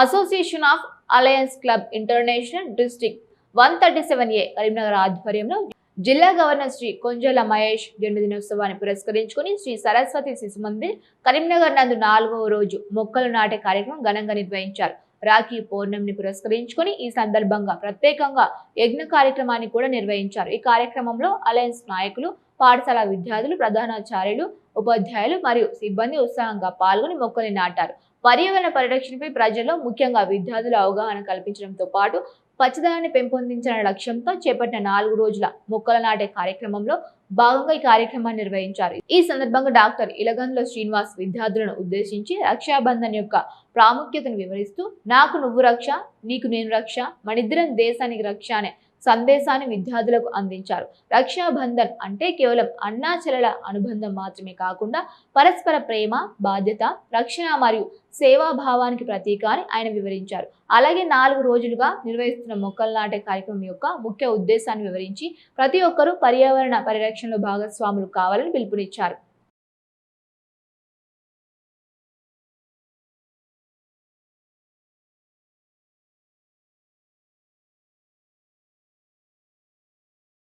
Association of alliance club international district 137A Karimnagar ఆధ్వర్యంలో జిల్లా governor Shri కొంజల Mahesh జన్మదినోత్సవాన్ని పురస్కరించుకుని శ్రీ సరస్వతి శిశు మందిర్ కరీంనగర్ నందు 4వ రోజు మొక్కలు నాటే కార్యక్రమం ఘనంగా నిర్వహించారు. రాఖీ పౌర్ణమిని పురస్కరించుకుని ఈ సందర్భంగా ప్రత్యేకంగా యజ్ఞ కార్యక్రమాన్ని కూడా నిర్వహించారు. ఈ కార్యక్రమంలో అలయన్స్ నాయకులు, పాఠశాల విద్యార్థులు, ప్రధానాచార్యులు, ఉపాధ్యాయులు మరియు సిబ్బంది ఉత్సాహంగా పాల్గొని మొక్కలు నాటారు. పర్యావరణ పరిరక్షణపై ప్రజల్లో ముఖ్యంగా విద్యార్థులు అవగాహన కల్పించడంతో పాటు పచ్చదనాన్ని పెంపొందించాలనే లక్ష్యంతో చేపట్టిన 4 రోజుల మొక్కల నాటే కార్యక్రమంలో భాగంగా ఈ కార్యక్రమాన్ని నిర్వహించారు. ఈ సందర్భంగా డాక్టర్ ఇలగందుల శ్రీనివాస్ విద్యార్థులను ఉద్దేశించి రక్షాబంధన్ యొక్క ప్రాముఖ్యతను వివరిస్తూ నాకు నువ్వు రక్ష, నీకు నేను రక్ష, మనిద్దరం దేశానికి రక్ష అనే సందేశాన్ని విద్యార్థులకు అందించారు. రక్షాబంధన్ అంటే కేవలం అన్నా చెల్లెల అనుబంధం మాత్రమే కాకుండా పరస్పర ప్రేమ, బాధ్యత, రక్షణ మరియు సేవాభావానికి ప్రతీక అని ఆయన వివరించారు. అలాగే 4 రోజులుగా నిర్వహిస్తున్న మొక్కలు నాటే కార్యక్రమం యొక్క ముఖ్య ఉద్దేశాన్ని వివరించి ప్రతి ఒక్కరూ పర్యావరణ పరిరక్షణలో భాగస్వాములు కావాలని పిలుపునిచ్చారు.